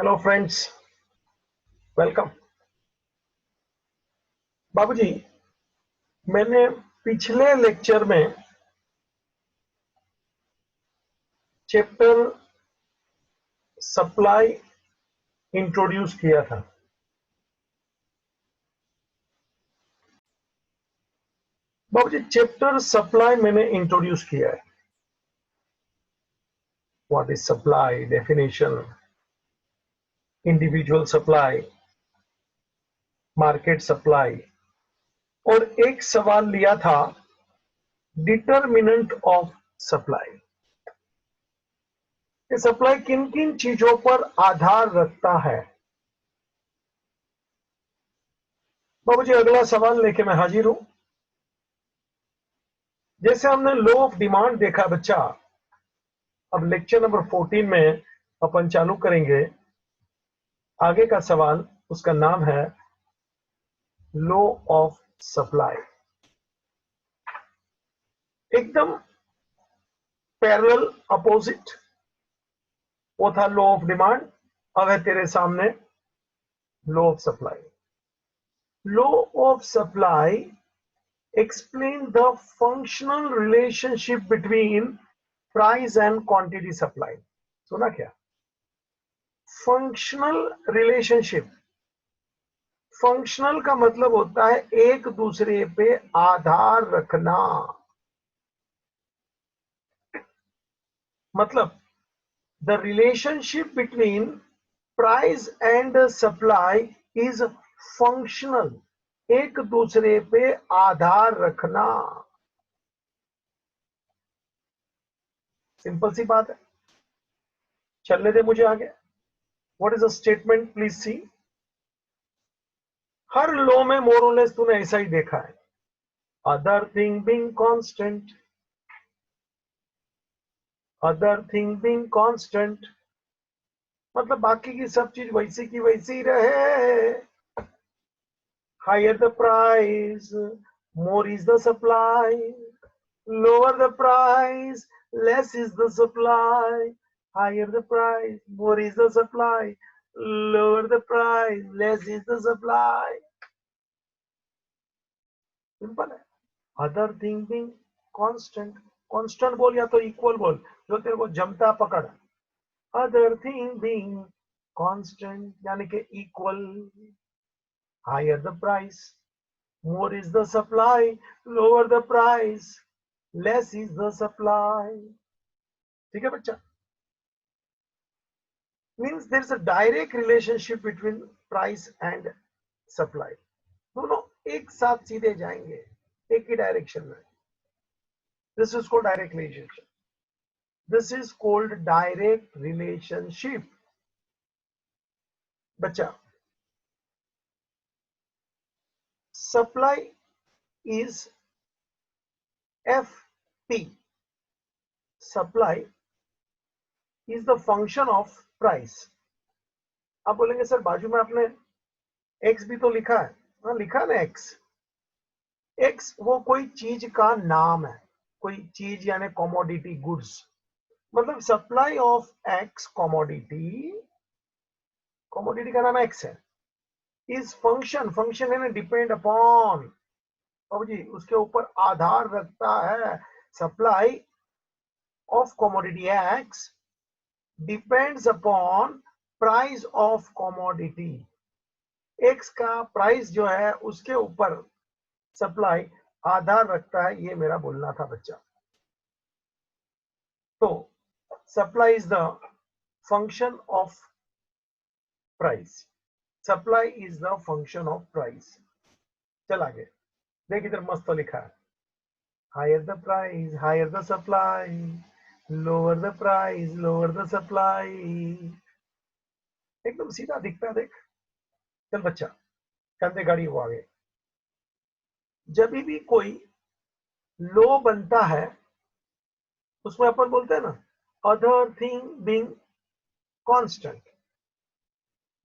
Hello friends, welcome. बाबूजी, मैंने पिछले लेक्चर में चैप्टर सप्लाई इंट्रोड्यूस किया था। बाबूजी, चैप्टर सप्लाई मैंने इंट्रोड्यूस किया है। What is supply, definition, individual supply, market supply, और एक सवाल लिया था डिटरमिनेंट ऑफ सप्लाई। ये सप्लाई किन किन चीजों पर आधार रखता है। बाबूजी, अगला सवाल लेके मैं हाजिर हूं। जैसे हमने लॉ ऑफ डिमांड देखा बच्चा, अब लेक्चर नंबर 14 में अपन चालू करेंगे आगे का सवाल। उसका नाम है लॉ ऑफ सप्लाई। एकदम पैरेलल अपोजिट वो था लॉ ऑफ डिमांड, अब है तेरे सामने law of supply. Law of supply explain the functional relationship between price and quantity supply. सुना क्या? Functional relationship. फंक्शनल का मतलब होता है एक दूसरे पे आधार रखना। मतलब the relationship between price and supply is functional, एक दूसरे पे आधार रखना। सिंपल सी बात है, चलने दे मुझे आगे। What is the statement, please see. हर लॉ में मोर और लेस तूने ऐसा ही देखा है, other thing being constant, other thing being constant, मतलब बाकी की सब चीज वैसी की वैसी रहे। Higher the price, more is the supply. Lower the price, less is the supply. Higher the price, more is the supply. Lower the price, less is the supply. Simple है। Other thing being constant, constant बोल या तो equal बोल, जो तेरे को जमता पकड़। अदर थिंग बीइंग कांस्टेंट यानी कि equal. Higher the price, more is the supply. Lower the price, less is the supply. ठीक है बच्चा? Means there is a direct relationship between price and supply. दोनों एक साथ सीधे जाएंगे एक ही डायरेक्शन में। This is called direct relationship. This is called direct relationship. बच्चा, supply is FP. Supply is the function of price. आप बोलेंगे सर बाजू में आपने x भी तो लिखा है। हाँ, लिखा ना x। x वो कोई चीज का नाम है, कोई चीज यानी कमोडिटी, गुड्स। मतलब supply of x commodity, commodity का नाम x है, इज फंक्शन, फंक्शन है ना डिपेंड अपॉन, अब जी उसके ऊपर आधार रखता है। Supply of commodity x depends upon price of commodity. x का प्राइस जो है उसके ऊपर सप्लाई आधार रखता है, ये मेरा बोलना था बच्चा। तो supply is the function of price, supply is the function of price. चल आगे देख, इधर मस्त तो लिखा है, higher the price higher the supply, lower the price lower the supply. एकदम सीधा दिखता है, देख। चल बच्चा, कंधे गाड़ी वो आगे। जब भी कोई लो बनता है उसमें अपन बोलते हैं ना, अदर थिंग बीइंग कांस्टेंट,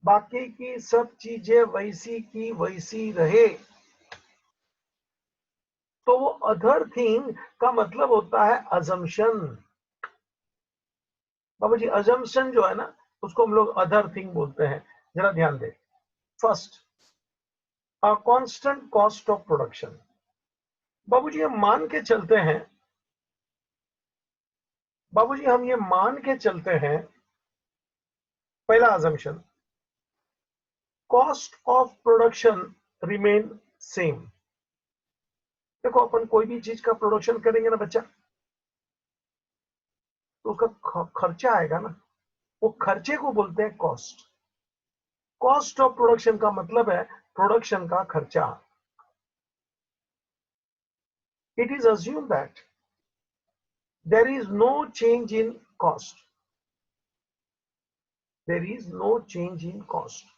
बाकी की सब चीजें वैसी की वैसी रहे। तो वो अदर थिंग का मतलब होता है अजम्पशन। बाबूजी, अजम्पशन जो है ना, उसको हम लोग अदर थिंग बोलते हैं। जरा ध्यान दें। First, a constant cost of production. बाबूजी हम मान के चलते हैं, बाबूजी हम ये मान के चलते हैं, पहला assumption, cost of production remain same. देखो अपन कोई भी चीज का प्रोडक्शन करेंगे ना बच्चा, तो उसका खर्चा आएगा ना, वो खर्चे को बोलते हैं कॉस्ट। कॉस्ट ऑफ प्रोडक्शन का मतलब है प्रोडक्शन का खर्चा। It is assume that there is no change in cost, there is no change in cost.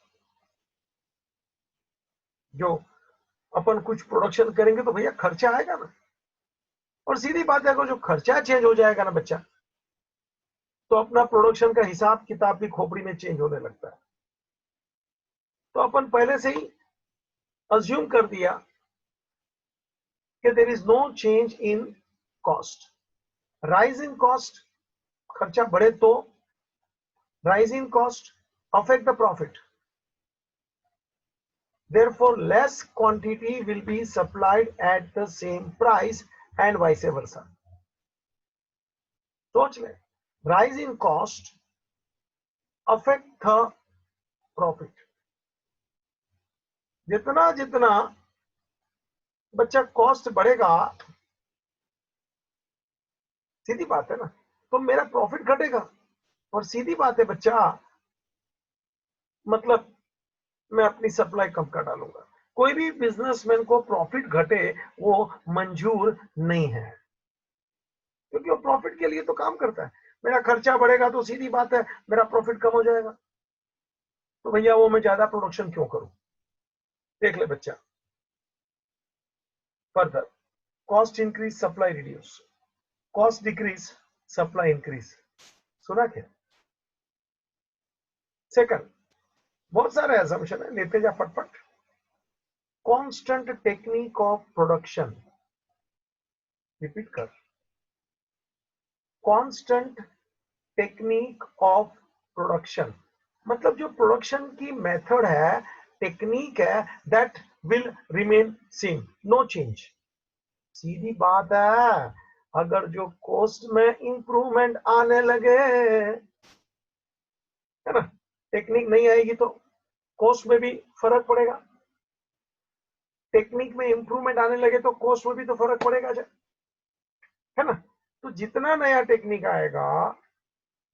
जो अपन कुछ प्रोडक्शन करेंगे तो भैया खर्चा आएगा ना, और सीधी बात है अगर जो खर्चा चेंज हो जाएगा ना बच्चा, तो अपना प्रोडक्शन का हिसाब किताब भी खोपड़ी में चेंज होने लगता है। तो अपन पहले से ही अज्यूम कर दिया कि there is no change in cost. Rise in cost, खर्चा बढ़े तो rise in cost affect the profit, therefore less quantity will be supplied at the same price and vice versa। सोच ले, rise in cost affect the profit। जितना जितना बच्चा cost बढ़ेगा, सीधी बात है ना, तो मेरा प्रॉफिट घटेगा। और सीधी बात है बच्चा, मतलब मैं अपनी सप्लाई कम कर डालूंगा। कोई भी बिजनेसमैन को प्रॉफिट घटे वो मंजूर नहीं है, क्योंकि वो प्रॉफिट के लिए तो काम करता है। मेरा खर्चा बढ़ेगा तो सीधी बात है मेरा प्रॉफिट कम हो जाएगा, तो भैया वो मैं ज्यादा प्रोडक्शन क्यों करूं। देख ले बच्चा, further, cost increase supply reduce, cost decrease supply increase. सुना क्या? सेकंड, बहुत सारे असम्पशन है, लेते जा फटफट। Constant technique of production, repeat कर, कांस्टेंट टेक्निक ऑफ प्रोडक्शन, मतलब जो प्रोडक्शन की मेथड है, टेक्निक है, that will remain same, no change. सीधी बात है, अगर जो कॉस्ट में इंप्रूवमेंट आने लगे, है ना, टेक्निक नहीं आएगी तो कॉस्ट में भी फर्क पड़ेगा। टेक्निक में इंप्रूवमेंट आने लगे तो कॉस्ट में भी तो फर्क पड़ेगा, है ना। तो जितना नया टेक्निक आएगा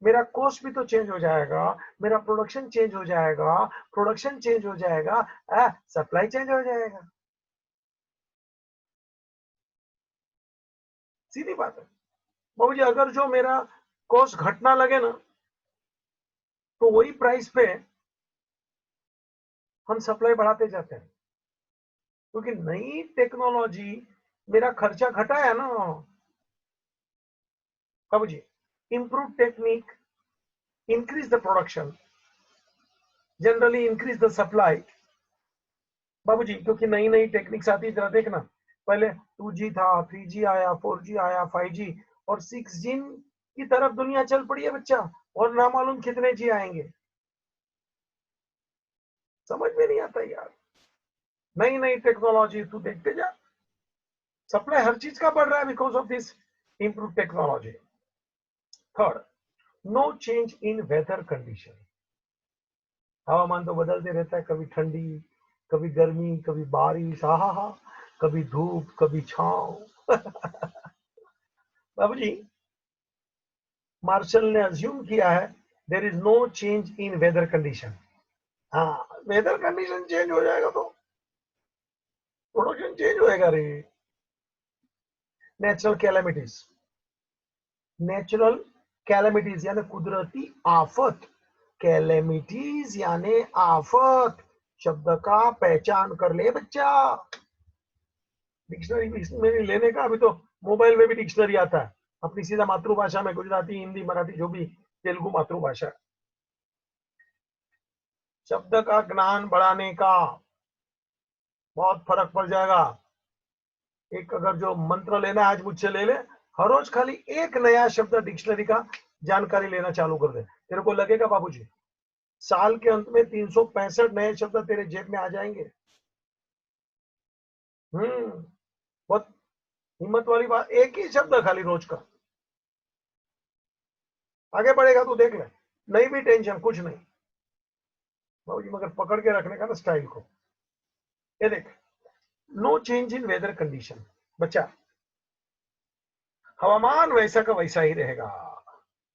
मेरा कॉस्ट भी तो चेंज हो जाएगा, मेरा प्रोडक्शन चेंज हो जाएगा, प्रोडक्शन चेंज हो जाएगा, सप्लाई चेंज हो जाएगा। सीधी बात है बाबूजी, अगर जो मेरा कॉस्ट घटना लगे ना, तो वही प्राइस पे हम सप्लाई बढ़ाते जाते हैं, क्योंकि नई टेक्नोलॉजी मेरा खर्चा घटाया ना बाबूजी। Improve technique increase the production, generally increase the supply बाबूजी, क्योंकि नई नई टेक्निक्स आती है। जरा देखना, पहले 2G था, 3G आया, 4G आया, 5G और 6G की तरफ दुनिया चल पड़ी है बच्चा, और ना मालूम कितने जी आएंगे, समझ में नहीं आता यार। नई नई टेक्नोलॉजी तू देखते जा, सप्लाई हर चीज का बढ़ रहा है because of this improve technology. Third, no change in weather condition, हवामान तो बदलते रहता है, कभी ठंडी, कभी गर्मी, कभी बारिश, हा, कभी धूप, कभी छांव। बाबूजी, मार्शल ने अज्यूम किया है there is no change in weather condition. हाँ, वेदर कंडीशन चेंज हो जाएगा तो प्रोडक्शन चेंज होएगा रे। नेचुरल कैलेमिटीज, नेचुरल कैलेमिटीज यानी कुदरती आफत, कैलेमिटीज यानी आफत, शब्द का पहचान कर ले बच्चा। डिक्शनरी लेने का, अभी तो मोबाइल में भी डिक्शनरी आता है अपनी सीधा मातृभाषा में, गुजराती, हिंदी, मराठी, जो भी तेलुगु मातृभाषा। शब्द का ज्ञान बढ़ाने का बहुत फर्क पड़ जाएगा। एक अगर जो मंत्र लेना है आज मुझसे ले ले, हर रोज खाली एक नया शब्द डिक्शनरी का जानकारी लेना चालू कर दे, तेरे को लगेगा बाबूजी साल के अंत में 365 नए शब्द तेरे जेब में आ जाएंगे। बहुत हिम्मत वाली बात। एक ही शब्द खाली रोज का, आगे बढ़ेगा तो देख ले, नहीं भी टेंशन कुछ नहीं बाबूजी, मगर पकड़ के रखने का ना स्टाइल को। ये देख, no change in weather condition. बच्चा, हवामान वैसा का वैसा ही रहेगा।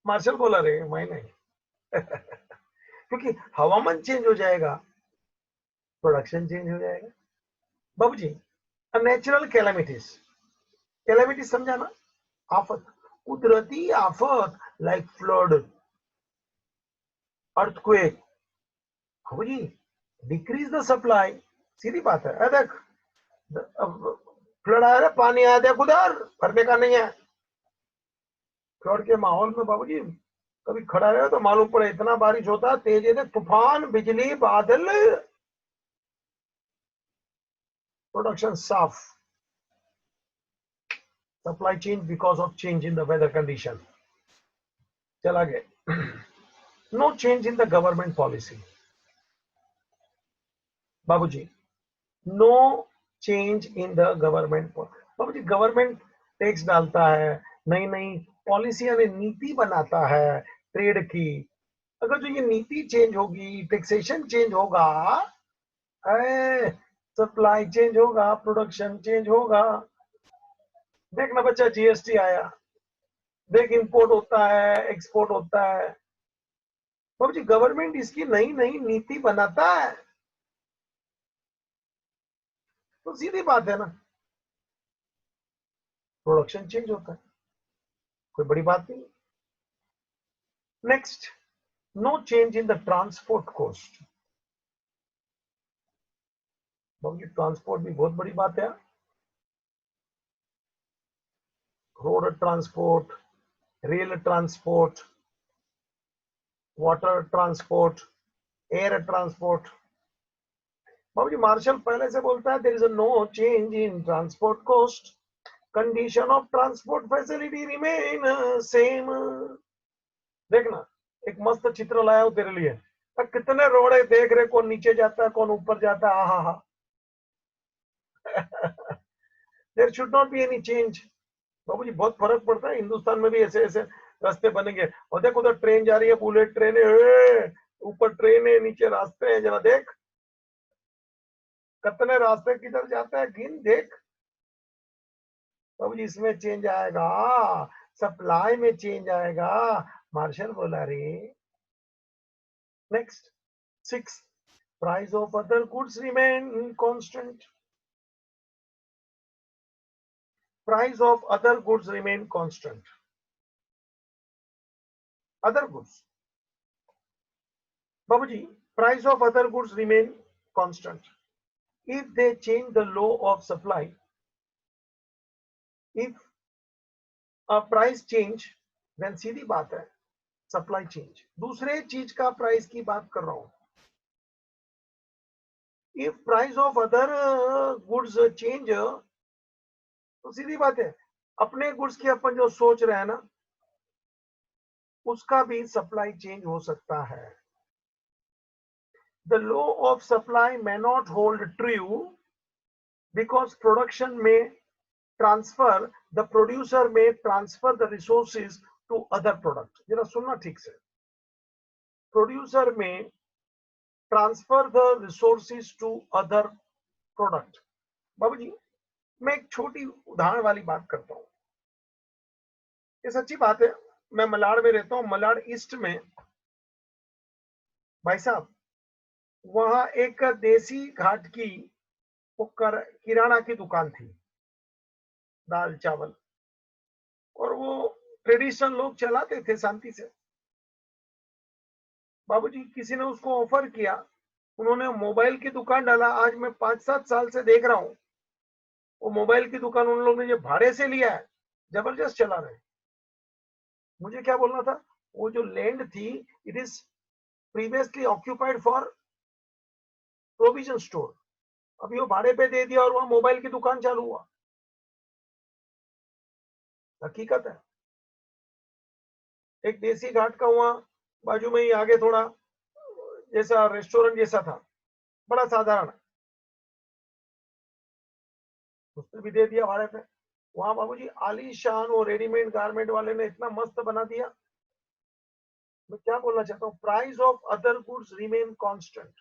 मार्शल बोला रे, मैं नहीं। क्योंकि हवामान चेंज हो जाएगा, प्रोडक्शन चेंज हो जाएगा बाबूजी। नेचुरल कैलामिटीज, कैलामिटीज समझा ना? आफत, कुदरती आफत, लाइक फ्लड, अर्थक्वेक बाबूजी, डिक्रीज द सप्लाई। सीधी बात है। देख, फ्लड आया, पानी आया, देख उधर भरने का नहीं है। फ्लड के माहौल में बाबूजी कभी खड़ा रहे तो मालूम पड़े, इतना बारिश होता है, तेज है, तूफान, बिजली, बादल, प्रोडक्शन साफ। Supply change because of change in the weather condition. चला गया। No change in the government policy बाबूजी, no change in the government. बाबूजी, गवर्नमेंट टैक्स डालता है, नई नई पॉलिसी यानी नीति बनाता है ट्रेड की। अगर जो ये नीति चेंज होगी, टैक्सेशन चेंज होगा, सप्लाई चेंज होगा, प्रोडक्शन चेंज होगा। देखना बच्चा, जीएसटी आया, देख इंपोर्ट होता है, एक्सपोर्ट होता है बाबूजी, गवर्नमेंट इसकी नई नई नीति बनाता है, तो सीधी बात है ना, प्रोडक्शन चेंज होता है, कोई बड़ी बात नहीं। Next, no change in the transport cost बाबूजी, ट्रांसपोर्ट भी बहुत बड़ी बात है। Road transport, rail transport, water transport, air transport बाबूजी, मार्शल पहले से बोलता है, there is no change in transport cost, condition of transport facility remain same. देखना, एक मस्त चित्र लाया हूं तेरे लिए। कितने रोड है देख रहे, कौन नीचे जाता है, कौन ऊपर जाता है। हा हा। There should not be any change बाबूजी, बहुत फर्क पड़ता है। हिंदुस्तान में भी ऐसे ऐसे रास्ते बनेंगे। और देख, उधर ट्रेन जा रही है, बुलेट ट्रेन है, ऊपर ट्रेन है, नीचे रास्ते हैं, जरा देख कितने रास्ते किधर जाते हैं, गिन देख बाबूजी। इसमें चेंज आएगा, सप्लाई में चेंज आएगा, मार्शल बोला रे। Next, 6, price of other goods remain constant. Price of other goods remain constant. Other goods बाबूजी, price of other goods remain constant if they change the law of supply, if a price change, then सीधी बात है, supply change. दूसरे चीज का price की बात कर रहा हूं। If price of other goods change, तो सीधी बात है, अपने गुड्स की अपन जो सोच रहे हैं ना, उसका भी सप्लाई चेंज हो सकता है। The law of supply may not hold true because production may transfer, the producer may transfer the resources to other product। जरा सुनना ठीक से, प्रोड्यूसर में transfer the resources to other product. बाबूजी, मैं एक छोटी उदाहरण वाली बात करता हूं, ये सच्ची बात है। मैं मलाड में रहता हूं, मलाड ईस्ट में भाई साहब, वहां एक देसी घाट की वो किराना की दुकान थी, दाल चावल, और वो ट्रेडिशनल लोग चलाते थे शांति से। बाबूजी, किसी ने उसको ऑफर किया, उन्होंने मोबाइल की दुकान डाला। आज मैं 5-7 साल से देख रहा हूं, वो मोबाइल की दुकान उन लोगों ने जो भाड़े से लिया है, जबरदस्त चला रहे। मुझे क्या बोलना था, वो जो लैंड थी, it is previously occupied for provision store, अभी वो भाड़े पे दे दिया और वहां मोबाइल की दुकान चालू हुआ। हकीकत है। एक देसी घाट का वहां बाजू में ही आगे थोड़ा जैसा रेस्टोरेंट जैसा था, बड़ा साधारण, उसने भी दे दिया भाड़े पे। वहां बाबूजी आलीशान वो रेडीमेड गारमेंट वाले ने इतना मस्त बना दिया। मैं क्या बोलना चाहता हूँ, price of other goods remain constant.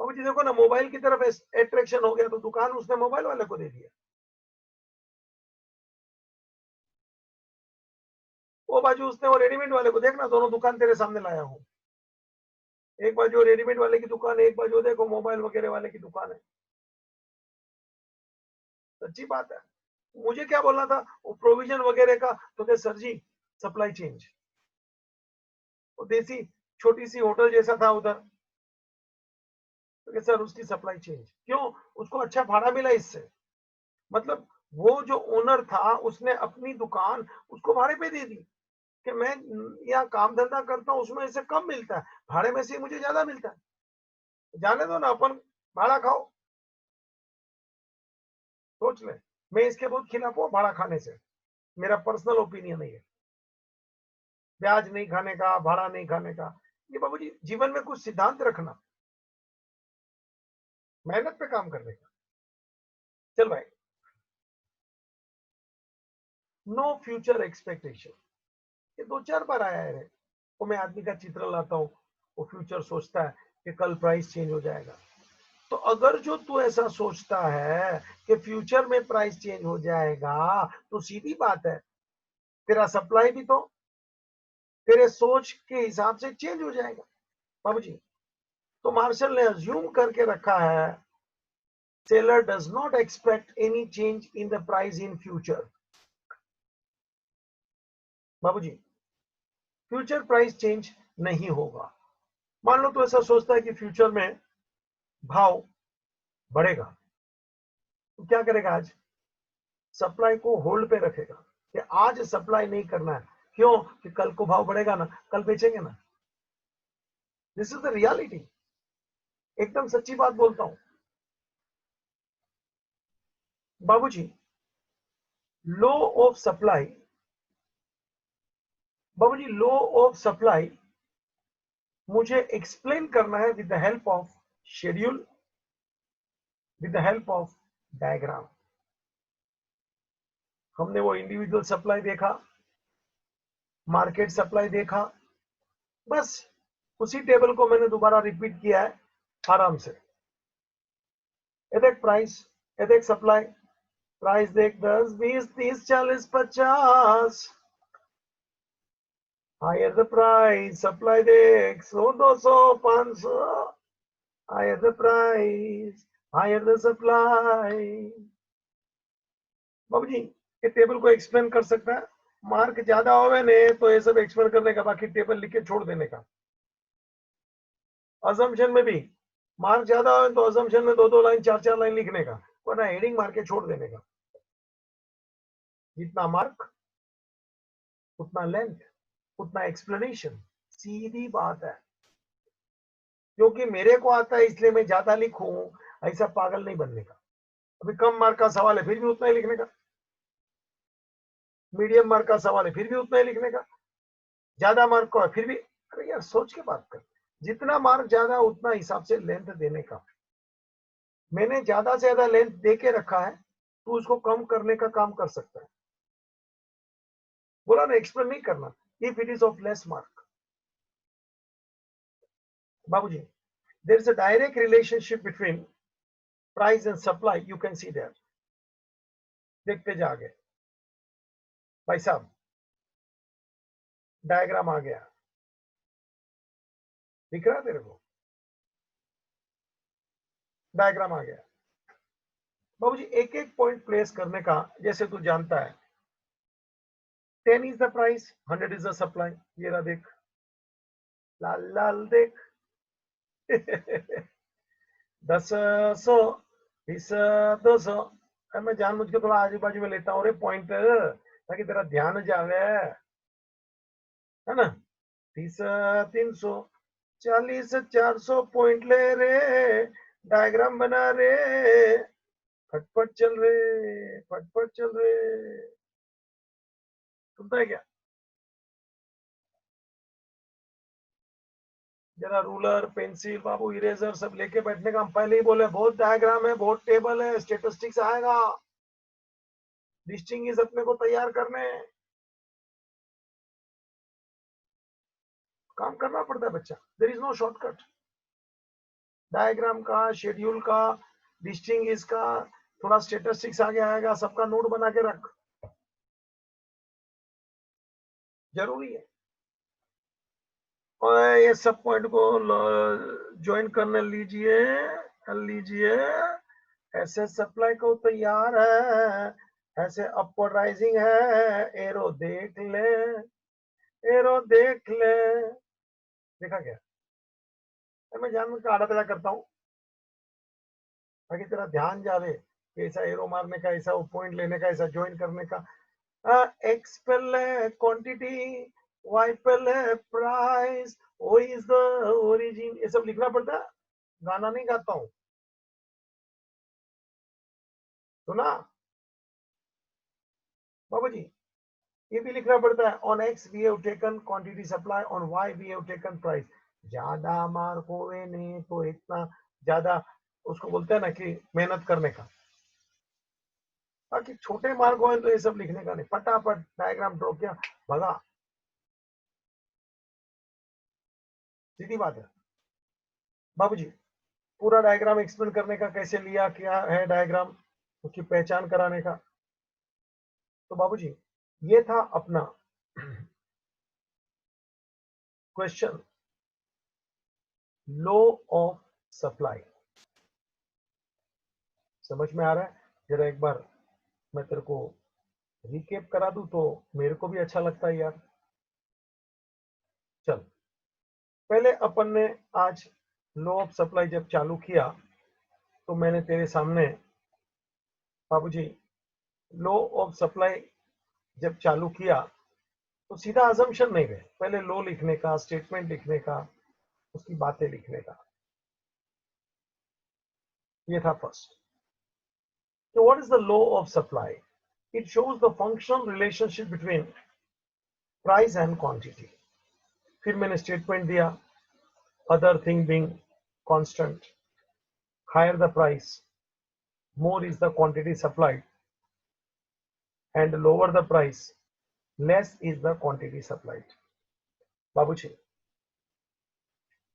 बाबूजी देखो ना, मोबाइल की तरफ अट्रैक्शन हो गया तो दुकान उसने मोबाइल वाले को दे दिया। वो बाजू उसने वो रेडीमेड वाले को, देखना दोनों दुकान तेरे सामने लाया हूँ, एक बाजू रेडीमेड वाले की दुकान है, एक बाजू देखो मोबाइल वगैरह वाले की दुकान है। सच्ची बात है। मुझे क्या बोलना था, वो प्रोविजन वगैरह का, तो क्या सर जी सप्लाई चेंज, वो देसी छोटी सी होटल जैसा था उधर, तो सर उसकी सप्लाई चेंज क्यों, उसको अच्छा भाड़ा मिला इससे। मतलब वो जो ओनर था उसने अपनी दुकान उसको भाड़े पे दे दी कि मैं यहाँ काम धंधा करता हूँ, उसमें इसे कम मिलता है, भाड़े में से मुझे ज्यादा मिलता है, जाने दो ना, अपन भाड़ा खाओ। सोच ले, मैं इसके बहुत खिलाफ हूँ भाड़ा खाने से, मेरा पर्सनल ओपिनियन है ये, ब्याज नहीं खाने का, भाड़ा नहीं खाने का। ये बाबूजी जीवन में कुछ सिद्धांत रखना, मेहनत पे काम करने का। चल भाई, नो फ्यूचर एक्सपेक्टेशन, ये दो चार बार आया है। वो मैं आदमी का चित्र लाता हूँ, वो फ्यूचर सोचता है कि कल प्राइस चेंज हो जाएगा। तो अगर जो तू ऐसा सोचता है कि फ्यूचर में प्राइस चेंज हो जाएगा, तो सीधी बात है तेरा सप्लाई भी तो तेरे सोच के हिसाब से चेंज हो जाएगा। बाबूजी, तो मार्शल ने अज्यूम करके रखा है, seller does not expect any change in the price in future. बाबूजी, फ्यूचर प्राइस चेंज नहीं होगा। मान लो तो ऐसा सोचता है कि फ्यूचर में भाव बढ़ेगा, तो क्या करेगा, आज सप्लाई को होल्ड पे रखेगा कि आज सप्लाई नहीं करना है, क्यों कि कल को भाव बढ़ेगा ना, कल बेचेंगे ना। दिस इज द रियलिटी, एकदम सच्ची बात बोलता हूं। बाबूजी, लो ऑफ सप्लाई, बाबूजी लो ऑफ सप्लाई मुझे एक्सप्लेन करना है with the help of schedule, with the help of diagram. हमने वो इंडिविजुअल सप्लाई देखा, मार्केट सप्लाई देखा, बस उसी टेबल को मैंने दोबारा रिपीट किया है आराम से। ये देख प्राइस, ये देख सप्लाई, प्राइस देख 10 20 30 40 50, हायर द प्राइस, सप्लाई देख 100 200 500, higher the price, higher the supply. बाबूजी, ये टेबल को एक्सप्लेन कर सकता है, मार्क ज्यादा होवे ने तो ये सब एक्सप्लेन करने का, बाकी टेबल लिख के छोड़ देने का। अजम्पशन में भी मार्क ज्यादा हो तो अजम्पशन में दो दो लाइन चार चार लाइन लिखने का, वरना हेडिंग मार के छोड़ देने का। जितना मार्क उतना लेंथ उतना एक्सप्लेनेशन, सीधी बात है। क्योंकि मेरे को आता है इसलिए मैं ज्यादा लिखूं, ऐसा पागल नहीं बनने का। अभी कम मार्क का सवाल है फिर भी उतना ही लिखने का, मीडियम मार्क का सवाल है फिर भी उतना ही लिखने का, ज्यादा मार्क का है फिर भी। अरे यार सोच के बात कर, जितना मार्क ज्यादा उतना हिसाब से लेंथ देने का। मैंने ज्यादा से ज्यादा लेंथ दे के रखा है, तो उसको कम करने का काम कर सकता है। बोला ना, एक्सप्लेन नहीं करना, if it is of less mark. बाबूजी, there is a direct relationship between price and supply, you can see that. देखते जा आगे भाई साहब, डायग्राम आ गया, दिख रहा है तेरे को, डायग्राम आ गया। बाबूजी एक एक पॉइंट प्लेस करने का, जैसे तू जानता है 10 is the price, 100 is the supply. ये रहा देख, लाल लाल देख। 10 100 20 200। मैं जानबूझ के थोड़ा आजू बाजू में लेता हूँ रे पॉइंट, ताकि तेरा ध्यान जावे, है ना। 30 300 40 400 पॉइंट ले रे, डायग्राम बना रे, फटफट चल रे, फटफट चल रे। सुनता है क्या? जरा रूलर, पेंसिल, बाबू इरेजर सब लेके बैठने का। हम पहले ही बोले बहुत डायग्राम है, बहुत टेबल है, स्टेटिस्टिक्स आएगा, लिस्टिंग अपने को तैयार करने, काम करना पड़ता है बच्चा। There is no shortcut. Diagram का, शेड्यूल का, लिस्टिंग इसका, थोड़ा स्टेटिस्टिक्स आगे आएगा, सबका नोट बना के रख, जरूरी है। और ये सब पॉइंट को ज्वाइन करने लीजिए, लीजिए। ऐसे सप्लाई को तैयार है, ऐसे अपवर्ड राइजिंग है, एरो देख ले, एरो देख ले। देखा क्या? मैं जानबूझ के आड़ा तड़ा करता हूँ ताकि तेरा ध्यान जावे कि ऐसा एरो मारने का, ऐसा पॉइंट लेने का, ऐसा ज्वाइन करने का। एक्स पहले क्वांटिटी, वाई पहले price, O is the origin, ये सब लिखना पड़ता है। गाना नहीं गाता हूँ, सुना बाबू जी? ये भी लिखना पड़ता है। On X we have taken quantity supply, on Y we have taken price. ज्यादा मार्क होवे नहीं तो इतना ज्यादा, उसको बोलते हैं ना कि मेहनत करने का। बाकी छोटे मार्क हो तो ये सब लिखने का नहीं, फटाफट डायग्राम ड्रॉ किया, भगा, सीधी बात है बाबूजी। पूरा डायग्राम एक्सप्लेन करने का, कैसे लिया, क्या है डायग्राम, उसकी पहचान कराने का। तो बाबूजी ये था अपना क्वेश्चन, लॉ ऑफ सप्लाई। समझ में आ रहा है? जरा एक बार मैं तेरे को रिकेप करा दूं तो मेरे को भी अच्छा लगता है यार। चल, पहले अपन ने आज लॉ ऑफ सप्लाई जब चालू किया तो मैंने तेरे सामने बाबूजी लॉ ऑफ सप्लाई जब चालू किया तो सीधा अजम्पशन नहीं गए, पहले लॉ लिखने का, स्टेटमेंट लिखने का, उसकी बातें लिखने का। ये था first. So what is the law of supply? It shows the functional relationship between price and quantity. फिर मैंने स्टेटमेंट दिया, other thing being constant, higher the price, more is the quantity supplied, and lower the price, less is the quantity supplied. Babuji,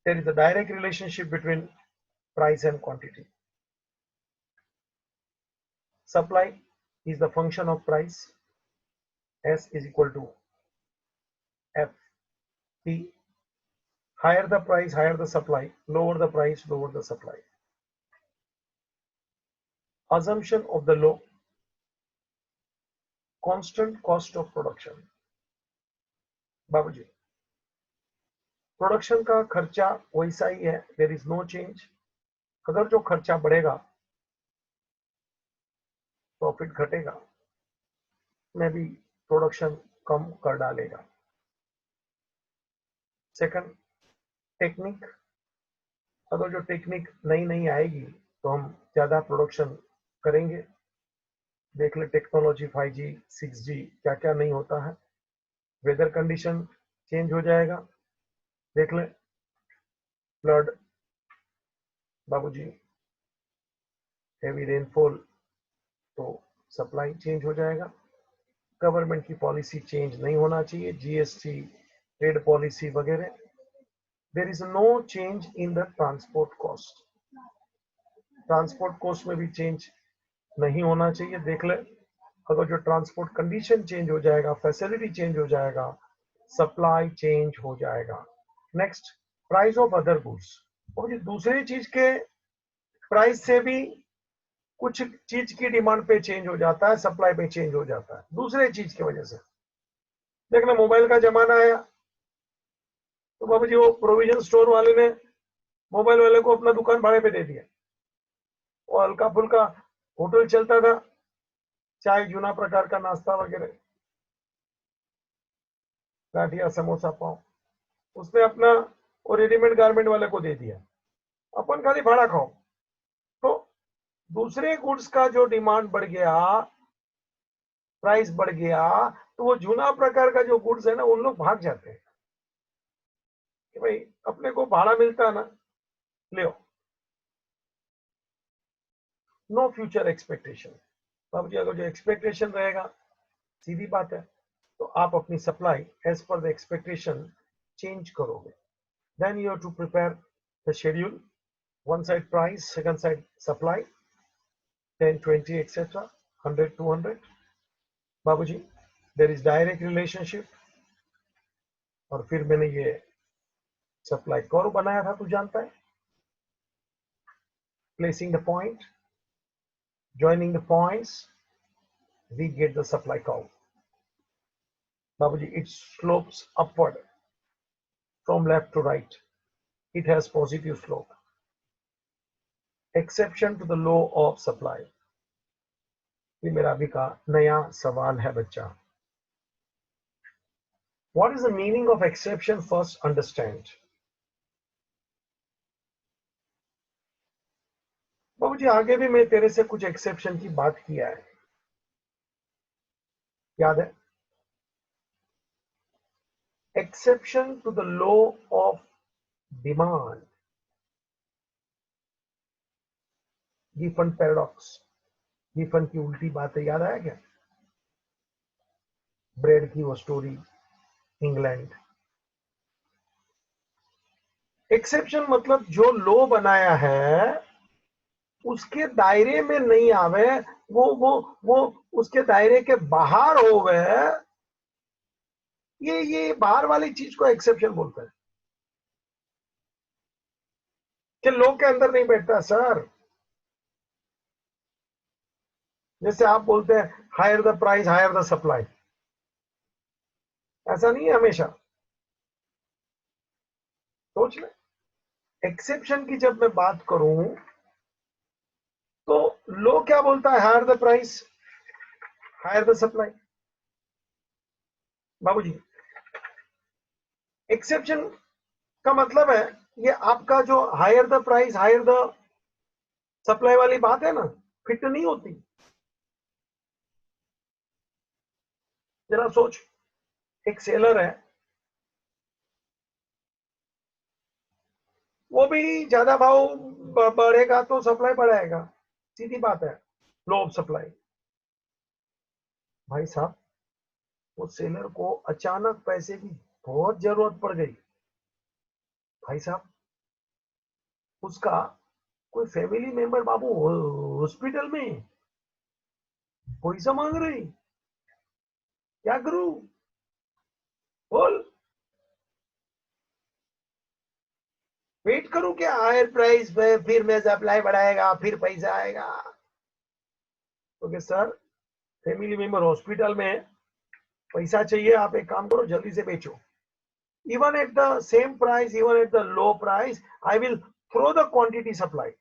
there is a direct relationship between price and quantity. Supply is the function of price. S is equal to F P. Higher the price, higher the supply, lower the price, lower the supply. Assumption of the law, constant cost of production. बाबूजी, production का खर्चा वैसा ही है, there is no change. अगर जो खर्चा बढ़ेगा profit घटेगा, में भी प्रोडक्शन कम कर डालेगा। सेकंड, टेक्निक, अगर जो टेक्निक नई नई आएगी तो हम ज्यादा प्रोडक्शन करेंगे। देख ले टेक्नोलॉजी 5G 6G क्या क्या नहीं होता है। वेदर कंडीशन चेंज हो जाएगा, देख ले फ्लड बाबूजी, हेवी रेनफॉल, तो सप्लाई चेंज हो जाएगा। गवर्नमेंट की पॉलिसी चेंज नहीं होना चाहिए, जीएसटी, ट्रेड पॉलिसी वगैरह। There is no change in the transport cost, transport cost में भी चेंज नहीं होना चाहिए। देख ले, अगर जो ट्रांसपोर्ट कंडीशन चेंज हो जाएगा, फैसिलिटी चेंज हो जाएगा, सप्लाई चेंज हो जाएगा। Next, price of other goods. और दूसरी चीज के प्राइस से भी कुछ चीज की डिमांड पे चेंज हो जाता है, सप्लाई पे चेंज हो जाता है दूसरे चीज की वजह से। देखना मोबाइल का जमाना आया तो बाबू जी वो प्रोविजन स्टोर वाले ने मोबाइल वाले को अपना दुकान भाड़े पे दे दिया, और हल्का फुल्का होटल चलता था, चाय, जूना प्रकार का नाश्ता वगैरह, गाठिया, समोसा, पाव, उसने अपना और रेडीमेड गारमेंट वाले को दे दिया, अपन खाली भाड़ा खाओ। तो दूसरे गुड्स का जो डिमांड बढ़ गया, प्राइस बढ़ गया, तो वो जूना प्रकार का जो गुड्स है ना, उन लोग भाग जाते हैं। कि भाई अपने को भाड़ा मिलता है ना, ले नो फ्यूचर एक्सपेक्टेशन। बाबूजी अगर जो एक्सपेक्टेशन रहेगा, सीधी बात है, तो आप अपनी supply as per the expectation change करोगे। Then you have to prepare the schedule, one side price, second side supply, 10, 20, etc., 100, 200. बाबूजी there is direct relationship। और फिर मैंने ये सप्लाई कर्व बनाया था, तू जानता है, placing the point, joining the points, we get the supply curve। बाबूजी it slopes upward from left to right, it has positive slope, exception to the law of supply। ये मेरा अभी का नया सवाल है बच्चा। What is the meaning of exception? First understand। बाबूजी आगे भी मैं तेरे से कुछ एक्सेप्शन की बात किया है, याद है? Exception to the law of demand, Giffen paradox, Giffen की उल्टी बात है, याद आया क्या? ब्रेड की वो स्टोरी, इंग्लैंड। एक्सेप्शन मतलब जो लॉ बनाया है उसके दायरे में नहीं आवे, वो उसके दायरे के बाहर होवे, ये बाहर वाली चीज को एक्सेप्शन बोलते हैं। कि लॉ के अंदर नहीं बैठता सर। जैसे आप बोलते हैं higher the price, higher the supply, ऐसा नहीं है हमेशा। सोच ले, एक्सेप्शन की जब मैं बात करूं तो लो क्या बोलता है? Higher the price, higher the supply. बाबूजी एक्सेप्शन का मतलब है ये आपका जो higher the price, higher the supply वाली बात है ना, फिट नहीं होती। जरा सोच, एक सेलर है, वो भी ज्यादा भाव बढ़ेगा तो सप्लाई बढ़ाएगा, सीधी बात है, लो ऑफ सप्लाई। भाई साहब वो सेलर को अचानक पैसे की बहुत जरूरत पड़ गई। भाई साहब उसका कोई फैमिली मेंबर बाबू हॉस्पिटल में पैसा मांग रही, क्या करूं? बोल, वेट करूं क्या हायर प्राइस पे, फिर मैं सप्लाई बढ़ाएगा, फिर पैसा आएगा? Okay sir, family member hospital में, पैसा चाहिए, आप एक काम करो जल्दी से बेचो। Even at the same price, even at the low price, I will throw the quantity supply,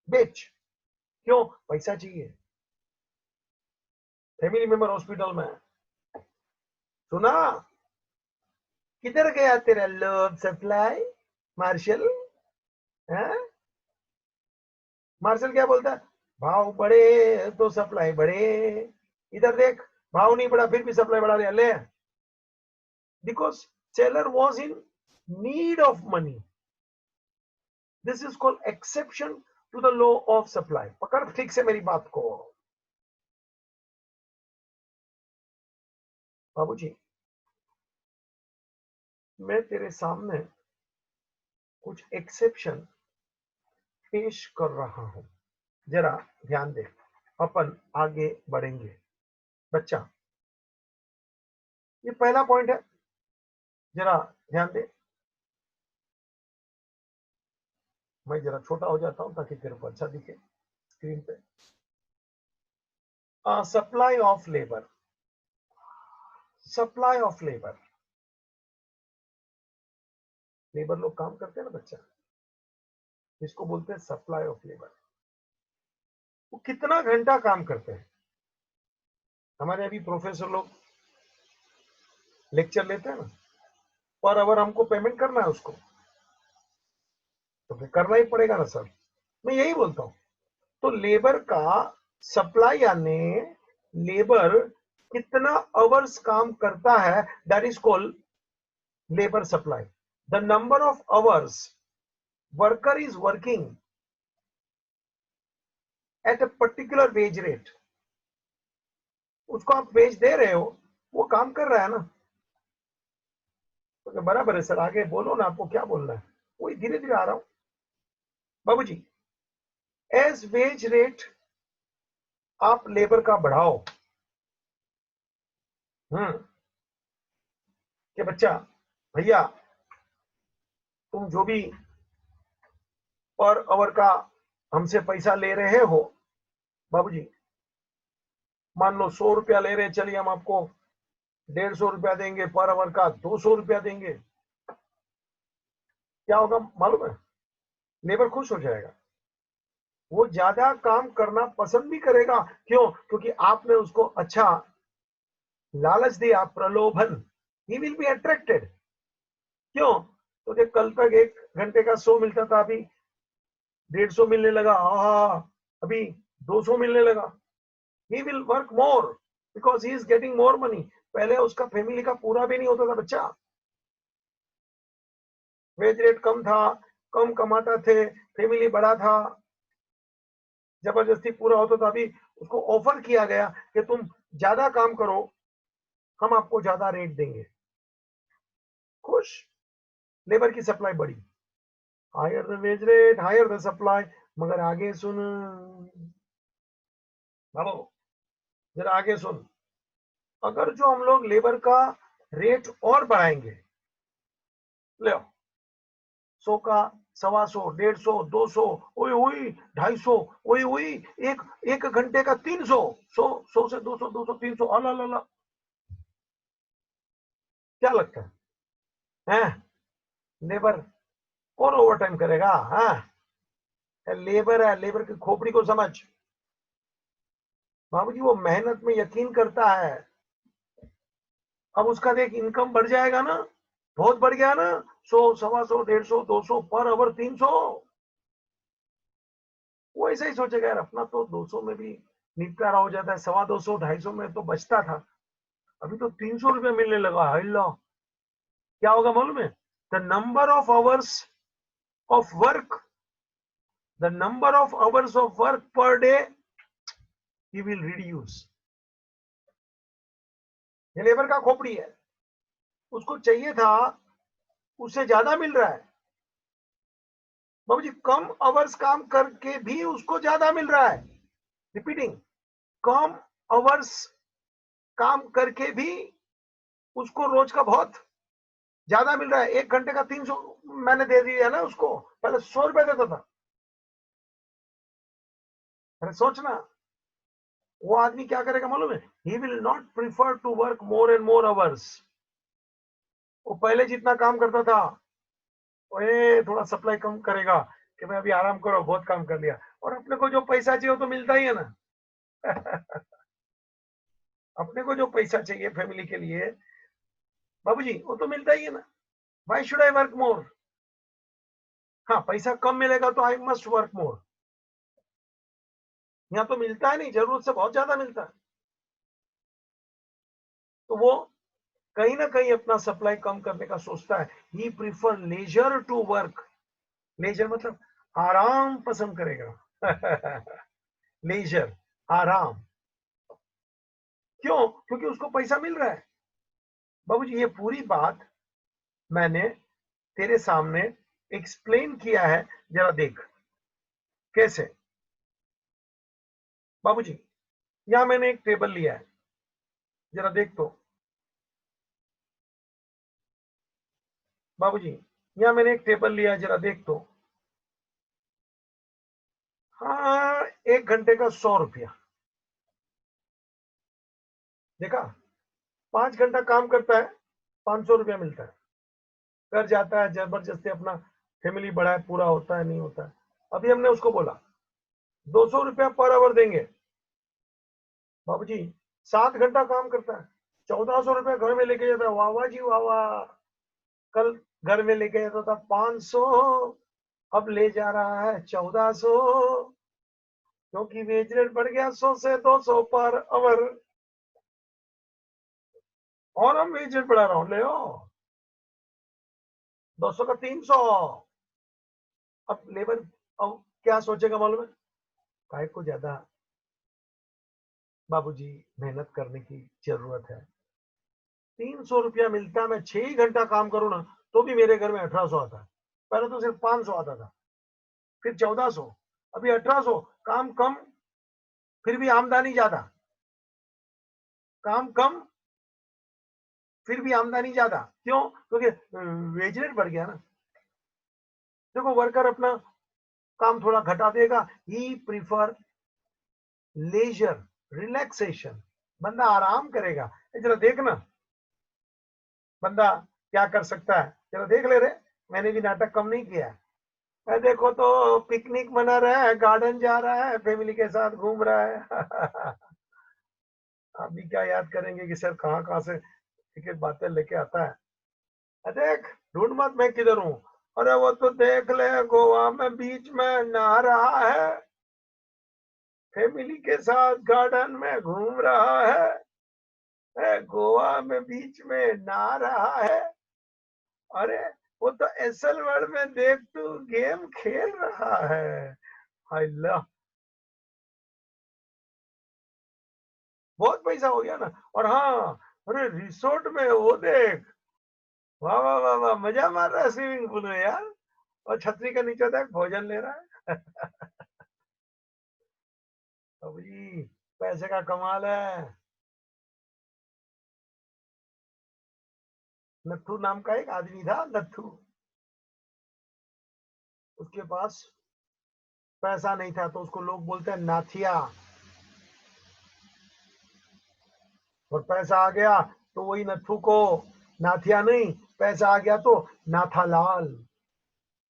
बेच। क्यों? पैसा चाहिए। फैमिली मेंबर हॉस्पिटल में, सुना? किधर गया तेरा लो सप्लाई मार्शल? मार्शल क्या बोलता है? भाव बढ़े तो सप्लाई बढ़े। इधर देख, भाव नहीं बढ़ा फिर भी सप्लाई बढ़ा लिया, ले। Because seller was in need of money. This is called exception to the law of supply. पकड़ ठीक से मेरी बात को बाबूजी। मैं तेरे सामने कुछ एक्सेप्शन पेश कर रहा हूं, जरा ध्यान दे, अपन आगे बढ़ेंगे। बच्चा ये पहला पॉइंट है, जरा ध्यान दे। मैं जरा छोटा हो जाता हूं ताकि तेरे को अच्छा दिखे स्क्रीन पे। Supply of labour, supply of labour, labour लोग काम करते हैं ना बच्चा, इसको बोलते हैं सप्लाई ऑफ लेबर। वो कितना घंटा काम करते हैं? हमारे अभी प्रोफेसर लोग लेक्चर लेते हैं ना, पर अवर हमको पेमेंट करना है उसको, तो फिर करना ही पड़ेगा ना सर। मैं यही बोलता हूं। तो लेबर का सप्लाई यानी लेबर कितना आवर्स काम करता है, that is called labour supply. The number of hours worker is working at a particular wage rate, उसको आप वेज दे रहे हो, वो काम कर रहा है ना, तो बराबर है सर, आगे बोलो ना, आपको क्या बोलना है, वही धीरे धीरे आ रहा हूं बाबूजी। एज वेज रेट आप लेबर का बढ़ाओ, कि बच्चा भैया तुम जो भी पर आवर का हमसे पैसा ले रहे हो बाबूजी, मान लो 100 रुपया ले रहे, चलिए हम आपको 150 रुपया देंगे, पर आवर का 200 रुपया देंगे। क्या होगा मालूम है? लेबर खुश हो जाएगा, वो ज्यादा काम करना पसंद भी करेगा। क्यों? क्योंकि आपने उसको अच्छा लालच दिया, प्रलोभन, ही विल बी अट्रैक्टेड। क्यों? तो कल तक 1 घंटे का 100 मिलता था, अभी 150 मिलने लगा, अभी 200 मिलने लगा। He will work more because he is getting more money. पहले उसका फैमिली का पूरा भी नहीं होता था बच्चा, वेज रेट कम था, कम कमाता थे, फैमिली बड़ा था, जबरदस्ती पूरा होता था। अभी उसको ऑफर किया गया कि तुम ज्यादा काम करो, हम आपको ज्यादा रेट देंगे, खुश। लेबर की सप्लाई बढ़ी, higher the wage rate higher the supply. मगर आगे सुन बाबू, जरा आगे सुन, अगर जो हम लोग लेबर का रेट और बढ़ाएंगे, ले 100 का 125, 150, 200, ओई ओई 250, ओई ओई एक घंटे का 300, 100 से 200, 200 300, अल्लाह अल्लाह। क्या लगता है लेबर कौन ओवर टाइम करेगा? लेबर है, लेबर की खोपड़ी को समझ बाबूजी, वो मेहनत में यकीन करता है। अब उसका देख इनकम बढ़ जाएगा ना, बहुत बढ़ गया ना, 100, 125, 150, 200 पर आवर 300, वो ऐसा ही सोचेगा यार अपना तो 200 में भी निपटारा हो जाता है, 250, 250 में तो बचता था, अभी तो 300 रुपया मिलने लगा। अल्लाह, क्या होगा मालूम है? The number of hours of work, the number of hours of work per day he will reduce. ये लेबर का खोपड़ी है, उसको चाहिए था, उससे ज्यादा मिल रहा है बाबूजी, कम आवर्स काम करके भी उसको ज्यादा मिल रहा है। रिपीटिंग, कम आवर्स काम करके भी उसको रोज का बहुत ज्यादा मिल रहा है। 1 घंटे का 300 मैंने दे दिया ना उसको, पहले 100 रुपया देता था। अरे सोचना, वो आदमी क्या करेगा मालूम है? He will not prefer to work more and more hours. वो पहले जितना काम करता था, ओए थोड़ा सप्लाई कम करेगा कि मैं अभी आराम करो, बहुत काम कर लिया, और अपने को जो पैसा चाहिए वो तो मिलता ही है ना। अपने को जो पैसा चाहिए फैमिली के लिए बाबूजी, वो तो मिलता ही है ना। व्हाई शुड आई वर्क मोर? हाँ, पैसा कम मिलेगा तो आई मस्ट वर्क मोर। यहाँ तो मिलता है नहीं, जरूरत से बहुत ज्यादा मिलता है, तो वो कहीं ना कहीं अपना सप्लाई कम करने का सोचता है। He prefer leisure to work. Leisure मतलब आराम पसंद करेगा। लेजर, आराम। क्यों? क्योंकि उसको पैसा मिल रहा है बाबूजी। ये पूरी बात मैंने तेरे सामने एक्सप्लेन किया है, जरा देख कैसे। बाबूजी, यहां मैंने एक टेबल लिया है, जरा देख तो बाबूजी, यहां मैंने एक टेबल लिया है, जरा देख तो। हाँ, 1 घंटे का 100 रुपया, देखा? 5 घंटा काम करता है, 500 रुपया मिलता है। कर जाता है जबरदस्ती, अपना फैमिली बड़ा है, पूरा होता है नहीं होता है। अभी हमने उसको बोला 200 रुपया पर आवर देंगे बाबूजी, 7 घंटा काम करता है, 1400 रुपया घर में लेके जाता है। वाह वाह जी वाह वाह। कल घर में लेके जाता था 500, अब ले जा रहा है 1400, क्योंकि वेज रेट बढ़ गया 100 से 200 पर आवर। और हम वेज रेट बढ़ा रहा हूं, ले 200 का 300। अब लेबर अब क्या सोचेगा मालूम है, काय को ज्यादा बाबूजी मेहनत करने की जरूरत है। 300 रुपया मिलता है, मैं 6 घंटा काम करूं ना तो भी मेरे घर में 1800 आता है। पहले तो सिर्फ 500 आता था, फिर 1400, अभी 1800। काम कम फिर भी आमदनी ज्यादा, काम कम फिर भी आमदनी ज्यादा। क्यों? क्योंकि वेज रेट बढ़ गया ना। देखो वर्कर अपना काम थोड़ा घटा देगा, ही प्रीफर लेजर, रिलैक्सेशन। बंदा आराम करेगा। जरा देखना बंदा क्या कर सकता है, जरा देख ले रहे। मैंने भी नाटक कम नहीं किया है। देखो तो पिकनिक मना रहा है, गार्डन जा रहा है, फैमिली के साथ घूम रहा है। आप भी क्या याद करेंगे कि सर कहाँ कहाँ से एक एक बातें लेके आता है। देख, ढूंढ मत मैं किधर हूँ। अरे वो तो देख ले, गोवा में बीच में नहा रहा है, फैमिली के साथ गार्डन में घूम रहा है, गोवा में बीच में नहा रहा है। अरे वो तो एसएल वर्ल्ड में देख तू गेम खेल रहा है। अल्लाह, बहुत पैसा हो गया ना। और हाँ, अरे रिसोर्ट में वो देख, वाह वाह वाह वाह, मजा मार रहा है स्विमिंग पूल में यार। और छतरी के नीचे देख भोजन ले रहा है। अभी पैसे का कमाल है। नथु नाम का एक आदमी था, नथु। उसके पास पैसा नहीं था तो उसको लोग बोलते हैं नाथिया। और पैसा आ गया तो वही नथु को नाथिया नहीं, पैसा आ गया तो नाथालाल।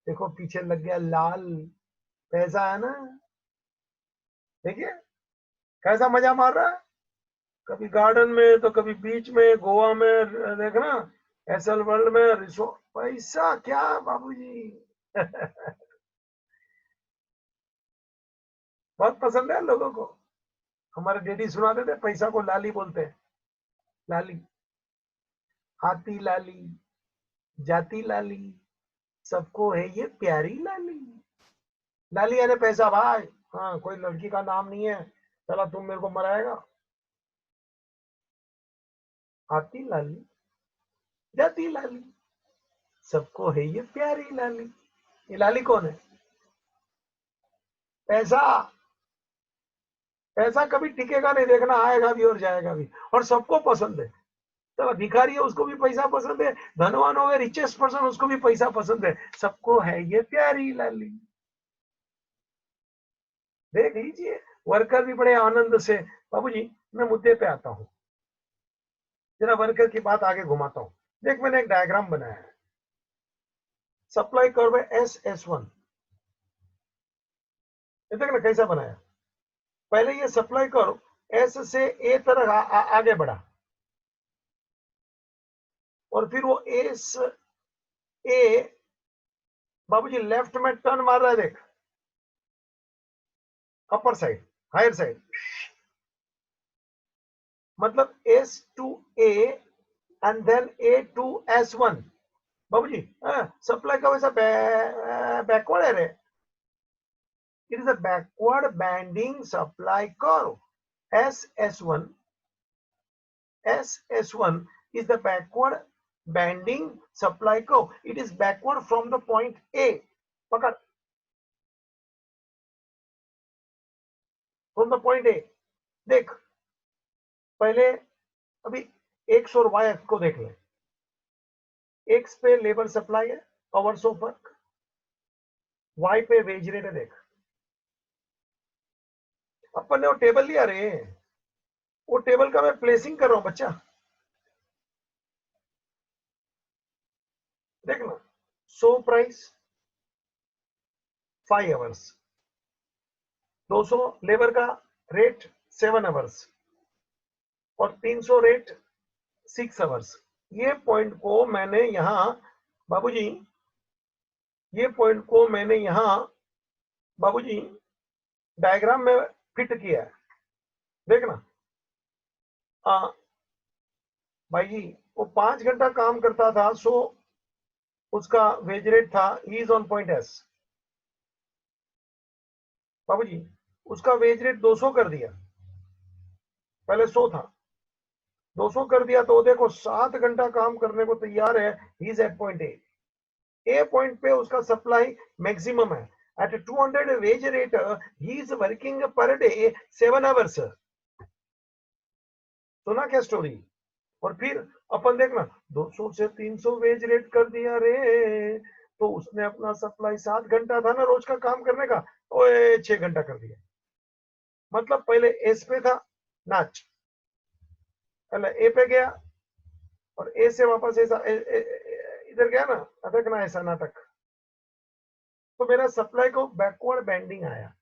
देखो पीछे लग गया लाल, पैसा है ना। देखिए कैसा मजा मार रहा है, कभी गार्डन में तो कभी बीच में, गोवा में देखना, एसएल वर्ल्ड में रिसोर्ट। पैसा क्या बाबूजी। बहुत पसंद है लोगों को। हमारे डैडी सुनाते थे, पैसा को लाली बोलते हैं। लाली, आती लाली, जाती लाली, सबको है ये प्यारी लाली। लाली यानी पैसा भाई। हाँ, कोई लड़की का नाम नहीं है, चला तुम मेरे को मराएगा। आती लाली, जाती लाली, सबको है ये प्यारी लाली। ये लाली कौन है? पैसा। पैसा कभी टिकेगा नहीं, देखना आएगा भी और जाएगा भी, और सबको पसंद है। तो भिखारी है उसको भी पैसा पसंद है, धनवान हो गए रिचेस्ट पर्सन उसको भी पैसा पसंद है, सबको है ये प्यारी लाली। देख लीजिए, वर्कर भी बड़े आनंद से। बाबूजी मैं मुद्दे पे आता हूँ, जरा वर्कर की बात आगे घुमाता हूँ। देख मैंने एक डायग्राम बनाया है, सप्लाई कर्व SS1। ये देख ना कैसा बनाया। पहले ये सप्लाई कर्व एस से ए तरह आगे बढ़ा, और फिर वो एस ए बाबूजी लेफ्ट में टर्न मार रहा है, देख अपर साइड, हायर साइड, मतलब S to A and then A to S1। बाबूजी सप्लाई का वैसा बैकवर्ड है रे। It is a backward bending supply curve. SS1 SS1 is the backward bending supply curve. It is backward from the point A. पकड़, from the point A। देख पहले, अभी x और वाई को देख ले। एक्स पे लेबर सप्लाई है, आवर्स ऑफ वर्क। वाई पे वेज रेट है। देख अपन ने वो टेबल लिया रे, वो टेबल का मैं प्लेसिंग कर रहा हूं बच्चा। देखना, 100 प्राइस 5 आवर्स, 200 लेबर का रेट 7 आवर्स, और 300 रेट 6 आवर्स। ये पॉइंट को मैंने यहां बाबूजी, ये पॉइंट को मैंने यहां बाबूजी डायग्राम में फिट किया है। देखना भाई जी, वो 5 घंटा काम करता था, सो उसका वेज रेट था, he is on point S, बाबूजी उसका वेज रेट 200 कर दिया, पहले 100 था, 200 कर दिया, तो देखो 7 घंटा काम करने को तैयार है, he is at point A point पे उसका सप्लाई मैक्सिमम है, at 200 wage rate he is working per day 7 hours. सुना क्या स्टोरी? और फिर अपन देखना 200 से 300 वेज रेट कर दिया रे, तो उसने अपना सप्लाई 7 घंटा था ना रोज का काम करने का, ओए 6 घंटा कर दिया। मतलब पहले एस पे था, नाच, पहले ए पे गया और ए से वापस ऐसा इधर गया ना, नाटक ना ऐसा नाटक, तो मेरा सप्लाई को बैकवर्ड बेंडिंग आया,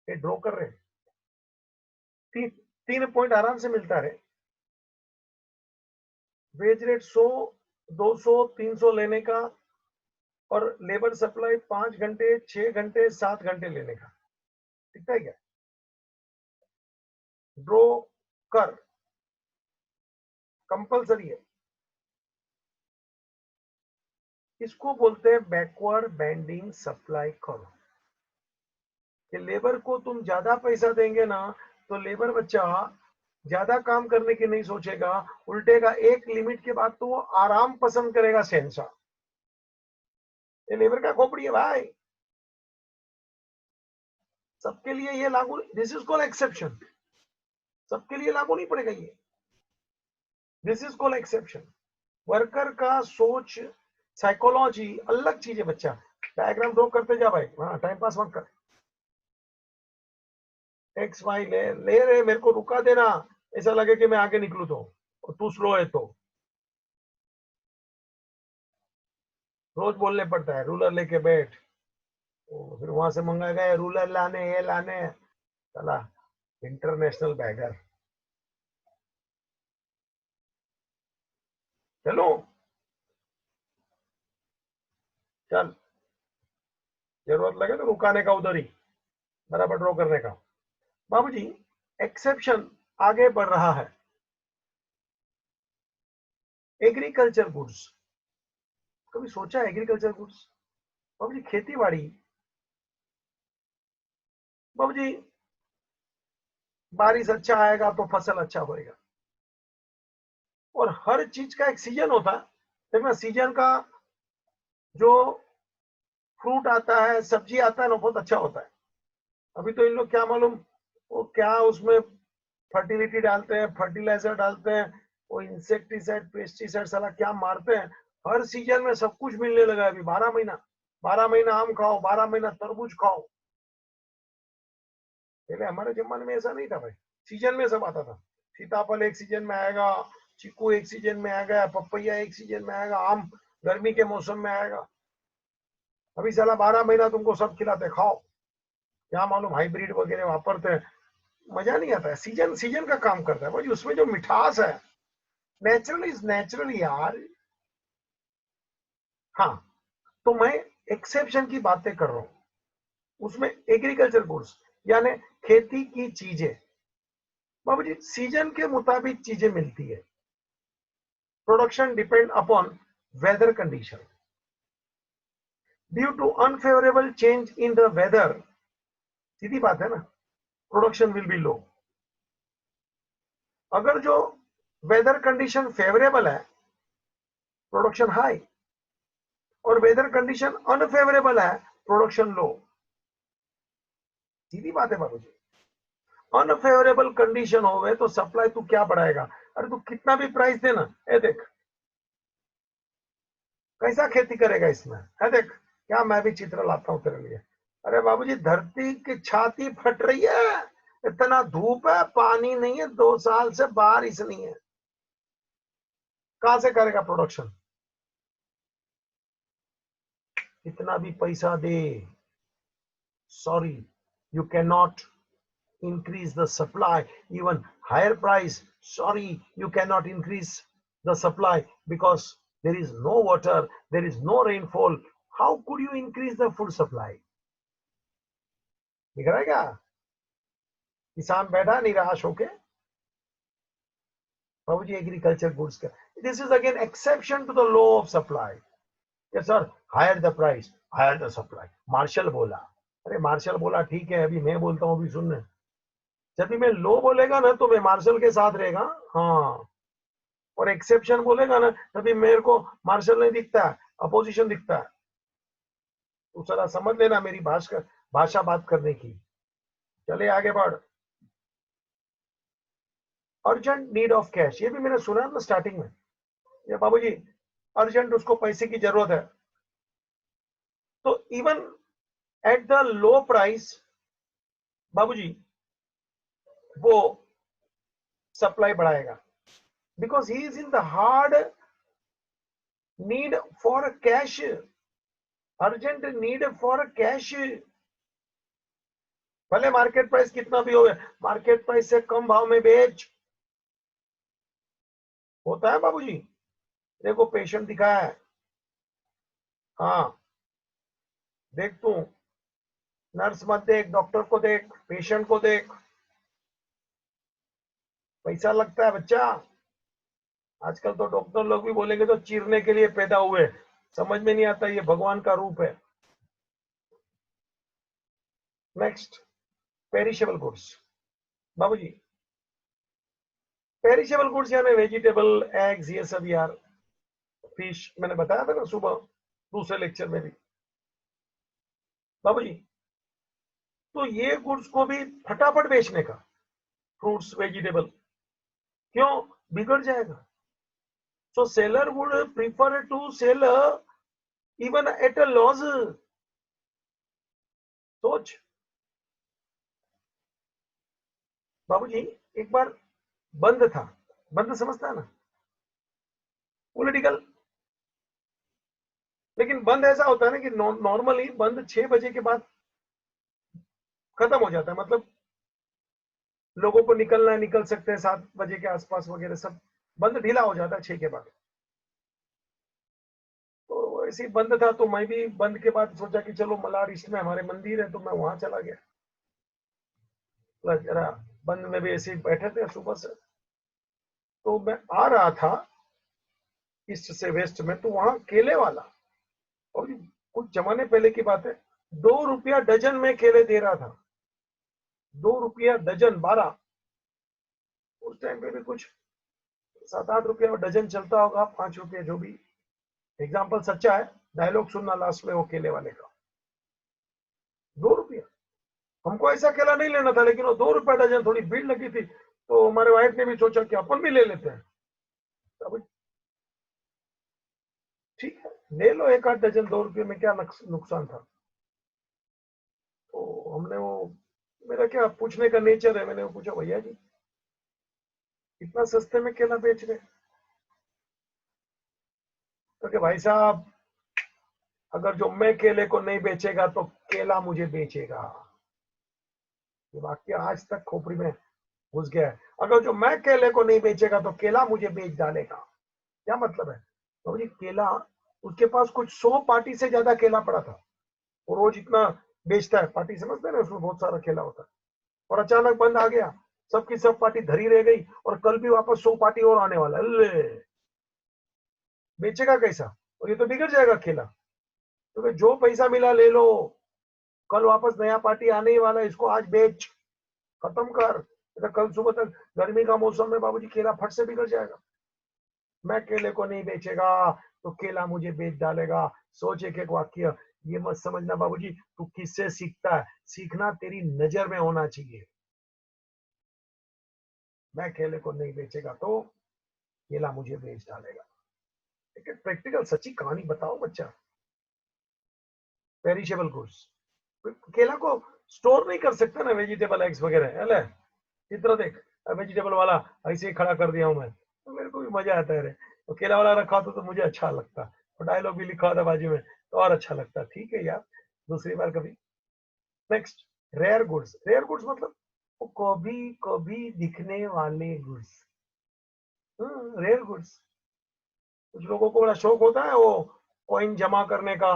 ये ड्रॉ कर रहे हैं, 3 पॉइंट आराम से मिलता रहे, वेज रेट 100, 200, 300 लेने का, और लेबर सप्लाई 5 घंटे, 6 घंटे, 7 घंटे लेने का, ठीक है क्या? ड्रॉ कर, कंपलसरी है, इसको बोलते हैं बैकवर्ड बेंडिंग सप्लाई कर्व। कि लेबर को तुम ज्यादा पैसा देंगे ना, तो लेबर बच्चा ज्यादा काम करने की नहीं सोचेगा, उल्टेगा एक लिमिट के बाद तो वो आराम पसंद करेगा शहनशाह। ये लेबर का खोपड़ी है भाई, सबके लिए ये लागू, दिस इज कॉल्ड एक्सेप्शन, सबके लिए लागू नहीं पड़ेगा ये, this is called exception. Worker का सोच, साइकोलॉजी अलग चीज है बच्चा। डायग्राम ड्रॉ करते जा भाई, हाँ टाइम पास मत कर। एक्स वाई ले रहे, मेरे को रुका देना, ऐसा लगे कि मैं आगे निकलू तो, और तू स्लो है तो रोज बोलने पड़ता है रूलर लेके बैठ, फिर वहां से मंगा गए रूलर लाने, ये लाने, चला इंटरनेशनल बैगर। चलो चल, जरूरत लगे तो रुकाने का उधर ही, बराबर ड्रॉ करने का। बाबूजी एक्सेप्शन आगे बढ़ रहा है, एग्रीकल्चर गुड्स, कभी सोचा एग्रीकल्चर गुड्स? बाबूजी खेती बाड़ी, बाबूजी बारिश अच्छा आएगा तो फसल अच्छा होएगा, और हर चीज का एक सीजन होता है, देखना सीजन का जो फ्रूट आता है, सब्जी आता है ना, बहुत अच्छा होता है। अभी तो इन लोग क्या मालूम, वो क्या उसमें फर्टिलिटी डालते हैं, फर्टिलाइजर डालते हैं, वो इंसेक्टिसाइड पेस्टिसाइड साला क्या मारते हैं। हर सीजन में सब कुछ मिलने लगा है अभी, 12 महीना, 12 महीना आम खाओ, 12 महीना तरबूज खाओ। पहले हमारे जमाने में ऐसा नहीं था भाई, सीजन में सब आता था, सीताफल एक सीजन में आएगा, चीकू एक सीजन में आएगा, पपैया एक सीजन में आएगा, आम गर्मी के मौसम में आएगा। अभी साला 12 महीना तुमको सब खिलाते, खाओ, क्या मालूम हाइब्रिड वगैरह वापरते हैं, मजा नहीं आता है। सीजन सीजन का काम करता है भाई, उसमें जो मिठास है, नेचुरल इज नेचुरल यार। हाँ, तो मैं एक्सेप्शन की बातें कर रहा हूं, उसमें एग्रीकल्चर गुड्स यानी खेती की चीजें, बाबूजी सीजन के मुताबिक चीजें मिलती है, production depend upon weather condition, due to unfavourable change in the weather, सीधी बात है ना, प्रोडक्शन विल बी लो। अगर जो वेदर कंडीशन फेवरेबल है, प्रोडक्शन हाई, और वेदर कंडीशन अनफेवरेबल है, प्रोडक्शन लो, सीधी बात है बाबूजी। अनफेवरेबल कंडीशन हो गए तो सप्लाई तू क्या बढ़ाएगा? अरे तू कितना भी प्राइस देना, ए देख कैसा खेती करेगा इसमें, है देख, क्या मैं भी चित्र लाता हूं तेरे लिए। अरे बाबूजी धरती की छाती फट रही है, इतना धूप है, पानी नहीं है, 2 साल से बारिश नहीं है, कहां से करेगा प्रोडक्शन? कितना भी पैसा दे, sorry, you can not increase the supply, even higher price, sorry, you cannot increase the supply because there is no water, there is no rainfall, how could you increase the food supply? दिख रहा है क्या? किसान बैठा निराश होके, बाबूजी agriculture goods का, this is again exception to the law of supply. कि sir higher the price, higher the supply, Marshall बोला। अरे मार्शल बोला ठीक है, अभी मैं बोलता हूँ, अभी सुनने। जब भी मैं लो बोलेगा ना तो मैं मार्शल के साथ रहेगा, हाँ, और एक्सेप्शन बोलेगा ना तभी मेरे को मार्शल नहीं दिखता है, अपोजिशन दिखता है। तो जरा समझ लेना मेरी भाषा बात करने की। चले आगे बढ़। अर्जेंट नीड ऑफ कैश, ये भी मैंने सुना ना स्टार्टिंग में, ये बाबूजी अर्जेंट उसको पैसे की जरूरत है, तो even at the low price बाबूजी वो सप्लाई बढ़ाएगा, because he is in the hard need for cash, urgent need for cash. भले मार्केट प्राइस कितना भी हो, मार्केट प्राइस से कम भाव में बेच, होता है बाबूजी। देखो पेशेंट दिखाया है, हाँ देख तू, नर्स मत देख, डॉक्टर को देख, पेशेंट को देख, पैसा लगता है बच्चा। आजकल तो डॉक्टर लोग भी बोलेंगे तो चीरने के लिए पैदा हुए, समझ में नहीं आता ये भगवान का रूप है। नेक्स्ट, पेरिशेबल गुड्स बाबूजी, पेरिशेबल गुड्स यानी वेजिटेबल, एग्स, ये सब यार, फिश, मैंने बताया था ना सुबह दूसरे लेक्चर में भी बाबूजी। तो ये गुड्स को भी फटाफट बेचने का, फ्रूट्स वेजिटेबल, क्यों, बिगड़ जाएगा। So seller would prefer to sell even at a loss. सोच बाबूजी, एक बार बंद था, बंद समझता है ना, पॉलिटिकल, लेकिन बंद ऐसा होता है ना कि नॉर्मली बंद 6 बजे के बाद खत्म हो जाता है, मतलब लोगों को निकलना है, निकल सकते हैं 7 बजे के आसपास वगैरह, सब बंद ढीला हो जाता है 6 के बाद। तो ऐसे ही बंद था, तो मैं भी बंद के बाद सोचा कि चलो मलाड ईस्ट में हमारे मंदिर है, तो मैं वहां चला गया। जरा बंद में भी ऐसे ही बैठे थे सुबह से, तो मैं आ रहा था ईस्ट से वेस्ट में, तो वहां केले वाला, और कुछ जमाने पहले की बात है, 2 रुपया डजन में केले दे रहा था, 2 रुपया डजन, 12। उस टाइम पे भी कुछ 7-8 रुपया डजन चलता होगा, 5 रुपये, जो भी। एग्जाम्पल सच्चा है, डायलॉग सुनना लास्ट में वो केले वाले का, 2 रुपया। हमको ऐसा केला नहीं लेना था, लेकिन वो 2 रुपया डजन, थोड़ी भीड़ लगी थी, तो हमारे वाइफ ने भी सोचा कि अपन भी ले लेते हैं। अब ठीक है, ले लो 1-8 डजन, 2 रुपये में क्या नुकसान था। तो हमने वो, मेरा क्या पूछने का नेचर है, मैंने वो पूछा, भैया जी इतना सस्ते में केला बेच रहे, तो क्या भाई साहब, अगर जो मैं केले को नहीं बेचेगा तो केला मुझे बेचेगा। ये वाक्य आज तक खोपड़ी में घुस गया है, अगर जो मैं केले को नहीं बेचेगा तो केला मुझे बेच डालेगा। क्या मतलब है, तो ये केला, उसके पास कुछ 100 पार्टी से ज्यादा केला पड़ा था, वो रोज इतना बेचता है, पार्टी समझते हैं ना, उसमें बहुत सारा केला होता है, और अचानक बंद आ गया, सबकी सब पार्टी धरी रह गई, और कल भी वापस 100 पार्टी और आने वाला, अल्ले बेचेगा कैसा, और ये तो बिगड़ जाएगा केला। तो जो पैसा मिला ले लो, कल वापस नया पार्टी आने ही वाला है, इसको आज बेच, खत्म कर, तो कल सुबह तक, गर्मी का मौसम में बाबूजी केला फट से बिगड़ जाएगा। मैं केले को नहीं बेचेगा तो केला मुझे बेच डालेगा। सोच एक एक वाक्य, ये मत समझना बाबूजी तू किससे सीखता है, सीखना तेरी नजर में होना चाहिए। मैं केले को नहीं बेचेगा तो केला मुझे बेच डालेगा। एक प्रैक्टिकल सच्ची कहानी बताओ बच्चा। पेरिशेबल गुड्स, केला को स्टोर नहीं कर सकता ना, वेजिटेबल एग्स वगैरह, है चित्र देख, वेजिटेबल वाला ऐसे ही खड़ा कर दिया हूं मैं, तो मेरे को भी मजा आता है रे, तो केला वाला रखा होता तो मुझे अच्छा लगता, और डायलॉग भी लिखा होता बाजू में तो और अच्छा लगता। ठीक है यार, दूसरी बार कभी। Next, rare goods, rare goods मतलब वो कभी कभी दिखने वाले गुड्स, रेयर गुड्स। कुछ लोगों को बड़ा शौक होता है वो कॉइन जमा करने का,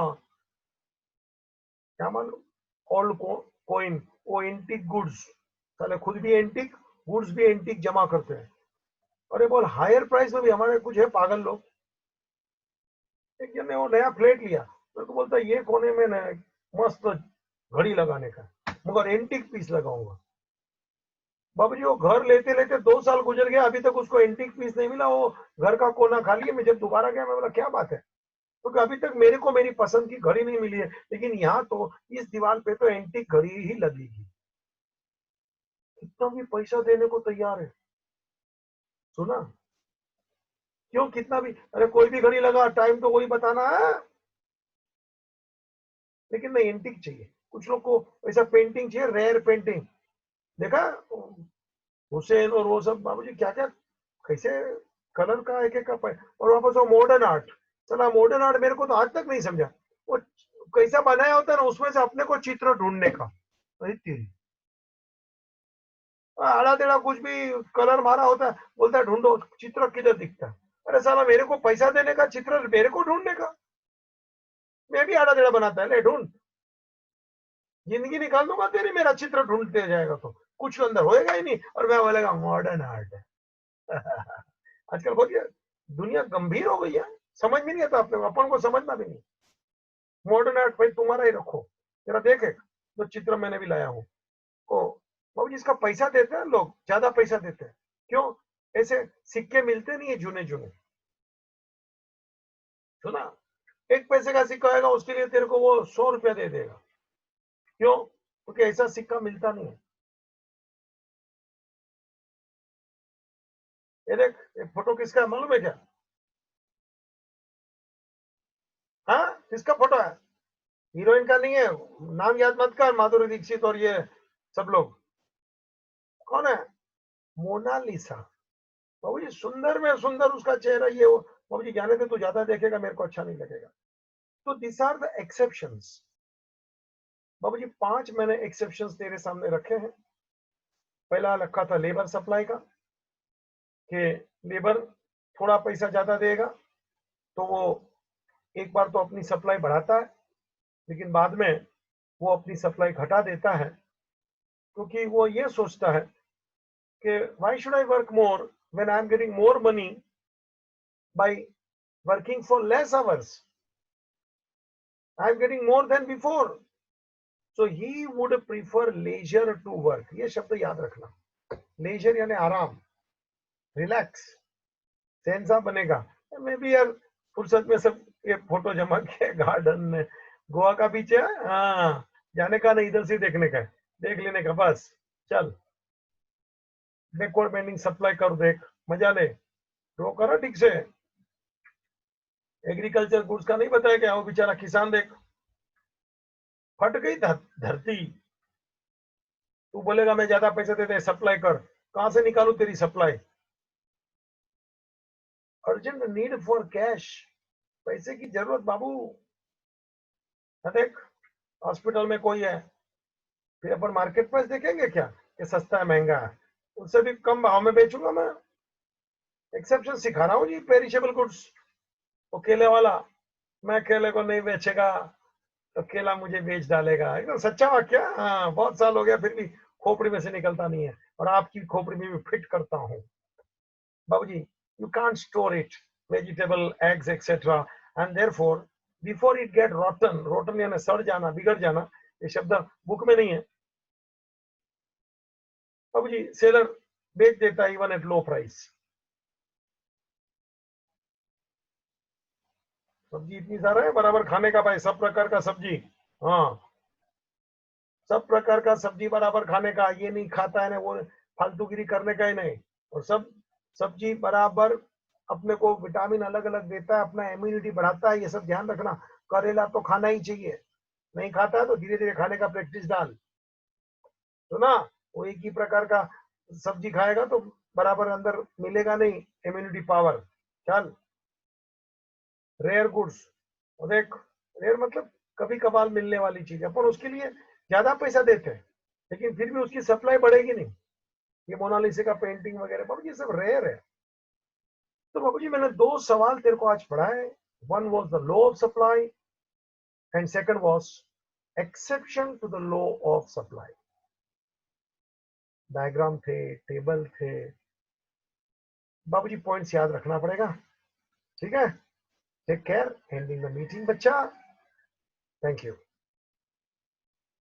क्या मालूम, ओल्ड कॉइन, वो एंटिक गुड्स, साले खुद भी एंटिक, गुड्स भी एंटिक जमा करते हैं। अरे बोल हायर प्राइस में भी हमारे कुछ है पागल लोग, एक जन ने वो नया फ्लैट लिया, मेरे को बोलता है ये कोने में ना मस्त घड़ी लगाने का, मगर एंटीक पीस लगाऊंगा। बाबू जी वो घर लेते लेते 2 साल गुजर गया, अभी तक उसको एंटीक पीस नहीं मिला, वो घर का कोना खाली है। मैं जब दोबारा गया, मैं बोला क्या बात है, क्योंकि अभी तक मेरे को मेरी पसंद की घड़ी नहीं मिली है, लेकिन यहाँ तो इस दीवार पे तो एंटीक घड़ी ही लगेगी। कितना भी पैसा देने को तैयार है। सुना, क्यों, कितना भी, अरे कोई भी घड़ी लगा, टाइम तो वही बताना है, लेकिन नहीं एंटीक चाहिए। कुछ लोग को ऐसा पेंटिंग चाहिए, रेयर पेंटिंग। देखा हुसैन और वो सब बाबूजी क्या क्या कैसे कलर का एक एक का और वापस वो मॉडर्न आर्ट। चला मॉडर्न आर्ट मेरे को तो आज तक नहीं समझा, वो कैसा बनाया होता है ना, उसमें से अपने को चित्र ढूंढने का। अरे तेरी आड़ा टेढ़ा कुछ भी कलर मारा होता है, बोलता है ढूंढो चित्र किधर दिखता है। अरे साला मेरे को पैसा देने का, चित्र मेरे को ढूंढने का। मैं भी आड़ा टेढ़ा बनाता है, ले ढूंढ, जिंदगी निकाल दूंगा तेरी, मेरा चित्र ढूंढते जाएगा तो कुछ अंदर होएगा ही नहीं, और मैं बोलेगा मॉडर्न आर्ट है। आजकल बहुत दुनिया गंभीर हो गई है, समझ में नहीं आता अपने को, अपन को समझना भी नहीं। मॉडर्न आर्ट भाई तुम्हारा ही रखो, जरा देखे तो चित्र मैंने भी लाया हूँ। ओ बाबू जी, इसका पैसा देते हैं लोग, ज्यादा पैसा देते हैं, क्यों? ऐसे सिक्के मिलते नहीं है जुने जुने। सुना, 1 पैसे का सिक्का आएगा, उसके लिए तेरे को वो 100 रुपया दे देगा। क्यों? क्योंकि ऐसा सिक्का मिलता नहीं है। ये देख, ये फोटो किसका है मालूम है क्या? हाँ, किसका फोटो है? हीरोइन का नहीं है, नाम याद मत कर, माधुरी दीक्षित और ये सब लोग। कौन है? मोनालिसा। बाबू जी सुंदर में सुंदर उसका चेहरा, ये वो। बाबू जी जाने दे, तू ज्यादा देखेगा मेरे को अच्छा नहीं लगेगा। तो दिस आर द एक्सेप्शंस। बाबू जी 5 मैंने एक्सेप्शंस तेरे सामने रखे हैं। पहला रखा था लेबर सप्लाई का, कि लेबर थोड़ा पैसा ज्यादा देगा तो वो एक बार तो अपनी सप्लाई बढ़ाता है, लेकिन बाद में वो अपनी सप्लाई घटा देता है, क्योंकि वो ये सोचता है कि why should I work more when I am getting more money by working for less hours, I am getting more than before. So he would prefer leisure to work. ये शब्द याद रखना, लेजर यानी आराम, रिलैक्स, चैन सा बनेगा। मैं भी यार फुर्सत में सब ये फोटो जमा किया गार्डन में, गोवा का बीच है, हाँ, जाने का नहीं, इधर से देखने का है, देख लेने का बस। चल बैकवर्ड बेंडिंग सप्लाई कर, देख मजा ले, ड्रॉ करा ठीक से। एग्रीकल्चर गुड्स का नहीं बताया क्या, वो बेचारा किसान देख, फट गई धरती। तू बोलेगा मैं ज्यादा पैसे देते सप्लाई कर, कहां से निकालू तेरी supply? Urgent need for cash, पैसे की जरूरत बाबू। देख हॉस्पिटल में कोई है, फिर अपन मार्केट प्राइस देखेंगे क्या कि सस्ता है महंगा है, उससे भी कम भाव में बेचूंगा मैं। एक्सेप्शन सिखा रहा हूँ जी, पेरिशेबल गुड्स। वो केले वाला, मैं केले को नहीं बेचेगा तो केला मुझे बेच डालेगा, एकदम सच्चा वाक्य। हाँ, बहुत साल हो गया फिर भी खोपड़ी में से निकलता नहीं है, और आपकी खोपड़ी में भी फिट करता हूँ। बाबूजी you can't store it, vegetable, eggs, etc. and therefore before it get rotten, rotten यानी सड़ जाना, बिगड़ जाना, ये शब्द बुक में नहीं है। बाबूजी सेलर बेच देता है इवन एट लो प्राइस। सब्जी इतनी सारा है बराबर खाने का भाई, सब प्रकार का सब्जी। हाँ, सब प्रकार का सब्जी बराबर खाने का, ये नहीं खाता है ना वो, फालतूगिरी करने का ही नहीं। और सब सब्जी बराबर अपने को विटामिन अलग अलग देता है, अपना इम्यूनिटी बढ़ाता है, ये सब ध्यान रखना। करेला तो खाना ही चाहिए, नहीं खाता है तो धीरे धीरे खाने का प्रैक्टिस डाल। तो ना, वो एक ही प्रकार का सब्जी खाएगा तो बराबर अंदर मिलेगा नहीं इम्यूनिटी पावर। चल, रेयर गुड्स, देख, रेयर मतलब कभी कभार मिलने वाली चीज, अपन उसके लिए ज्यादा पैसा देते हैं, लेकिन फिर भी उसकी सप्लाई बढ़ेगी नहीं। ये मोनालिसा का पेंटिंग वगैरह बाबू ये सब रेयर है। तो बाबू जी मैंने 2 सवाल तेरे को आज पढ़ाए। One was the law of supply and second was exception to the law of supply. Diagram थे, टेबल थे, बाबूजी पॉइंट्स याद रखना पड़ेगा, ठीक है? Take care, ending the meeting बच्चा। Thank you.